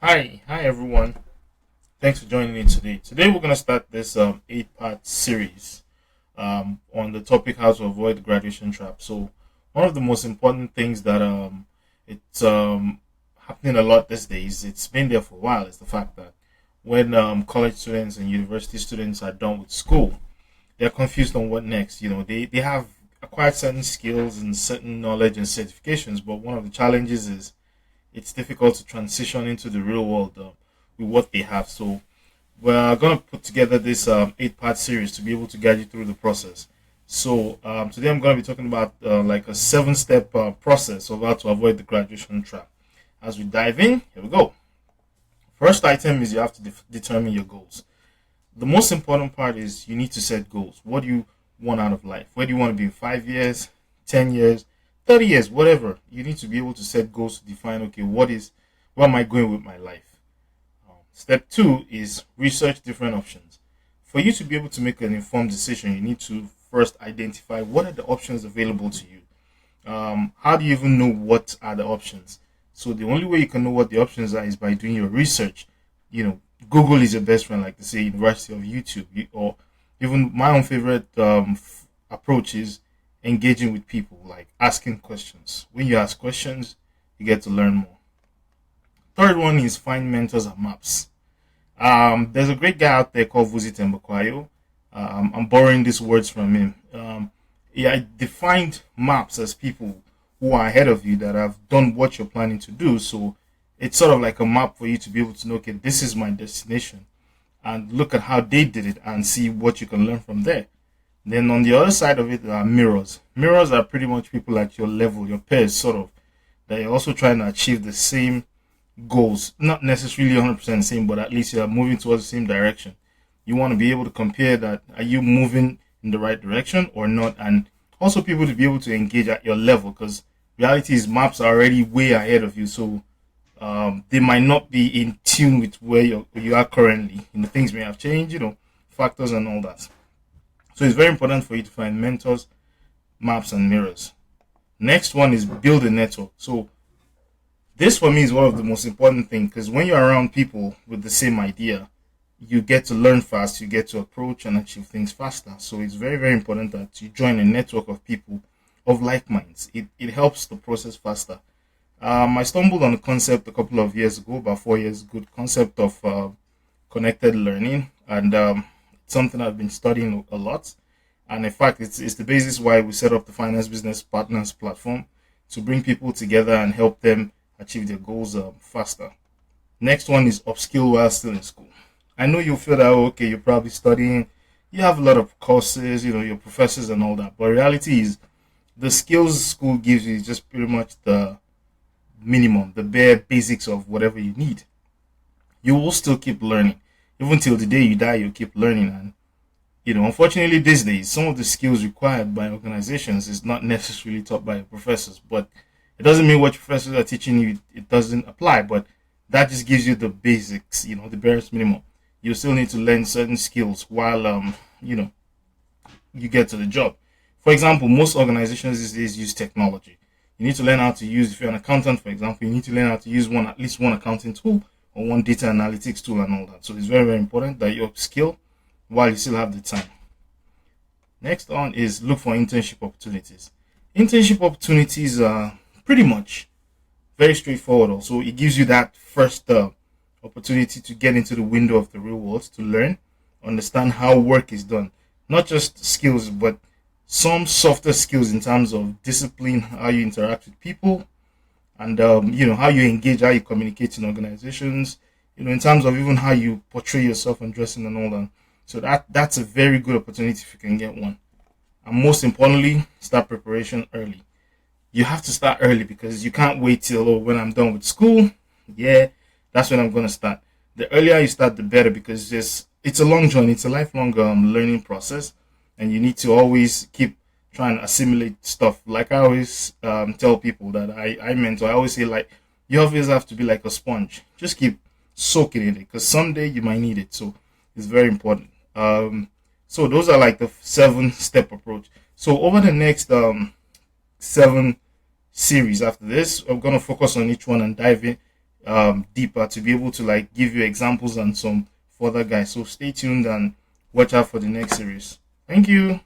Hi everyone. Thanks for joining me today. Today we're gonna start this eight-part series on the topic how to avoid the graduation trap. So one of the most important things that it's happening a lot these days. It's been there for a while. Is the fact that when college students and university students are done with school, they're confused on what next. They have acquired certain skills and certain knowledge and certifications, but one of the challenges is it's difficult to transition into the real world with what they have. So we're going to put together this eight-part series to be able to guide you through the process. So today I'm going to be talking about like a seven-step process of how to avoid the graduation trap. As we dive in, here we go. First item is you have to determine your goals. The most important part is you need to set goals. What do you want out of life? Where do you want to be in 5 years, 10 years, 30 years, whatever? You need to be able to set goals to define, okay, where am I going with my life? Step two is research different options. For you to be able to make an informed decision, you need to first identify what are the options available to you. How do you even know what are the options? So the only way you can know what the options are is by doing your research. Google is your best friend, like they say, University of YouTube, or even my own favorite approach is engaging with people, like asking questions. When you ask questions, you get to learn more. Third one is find mentors and maps. There's a great guy out there called Vuzi Tembakwayo. I'm borrowing these words from him. I defined maps as people who are ahead of you that have done what you're planning to do. So it's sort of like a map for you to be able to know, okay, this is my destination, and look at how they did it and see what you can learn from there. Then on the other side of it are mirrors. Mirrors are pretty much people at your level, your peers, sort of, that you're also trying to achieve the same goals. Not necessarily 100% the same, but at least you're moving towards the same direction. You want to be able to compare that. Are you moving in the right direction or not? And also people to be able to engage at your level, because reality is maps are already way ahead of you. So they might not be in tune with where you are currently. Things may have changed, factors and all that. So it's very important for you to find mentors, maps, and mirrors. Next one is build a network. So this for me is one of the most important things, because when you're around people with the same idea, you get to learn fast, you get to approach and achieve things faster. So it's very, very important that you join a network of people of like minds. It helps the process faster. I stumbled on a concept a couple of years ago, about 4 years ago, concept of connected learning, and it's something I've been studying a lot. And in fact, it's the basis why we set up the Finance Business Partners platform to bring people together and help them achieve their goals faster. Next one is upskill while still in school. I know you feel that, okay, you're probably studying, you have a lot of courses, your professors and all that, but reality is the skills school gives you is just pretty much the minimum, the bare basics of whatever you need. You will still keep learning. Even till the day you die, you'll keep learning. And, unfortunately these days, some of the skills required by organizations is not necessarily taught by professors, but it doesn't mean what professors are teaching you, it doesn't apply, but that just gives you the basics, the barest minimum. You still need to learn certain skills while, you get to the job. For example, most organizations these days use technology. You need to learn how to use, if you're an accountant, for example, you need to learn how to use at least one accounting tool or one data analytics tool and all that. So it's very, very important that you upskill while you still have the time. Next on is look for internship opportunities. Internship opportunities are pretty much very straightforward. Also, it gives you that first opportunity to get into the window of the real world, to learn, understand how work is done. Not just skills, but some softer skills in terms of discipline, how you interact with people, and how you engage, how you communicate in organizations, in terms of even how you portray yourself and dressing and all that. So that's a very good opportunity if you can get one. And most importantly, start preparation early. You have to start early, because you can't wait till, when I'm done with school, yeah, that's when I'm going to start. The earlier you start, the better, because it's a long journey. It's a lifelong learning process, and you need to always keep trying to assimilate stuff. Like I always tell people that I mentor, I always say, like, you always have to be like a sponge. Just keep soaking in it, because someday you might need it. So it's very important. So those are like the 7-step approach. So over the next 7 series after this, I'm going to focus on each one and dive deeper to be able to like give you examples and some further guys. So stay tuned and watch out for the next series. Thank you.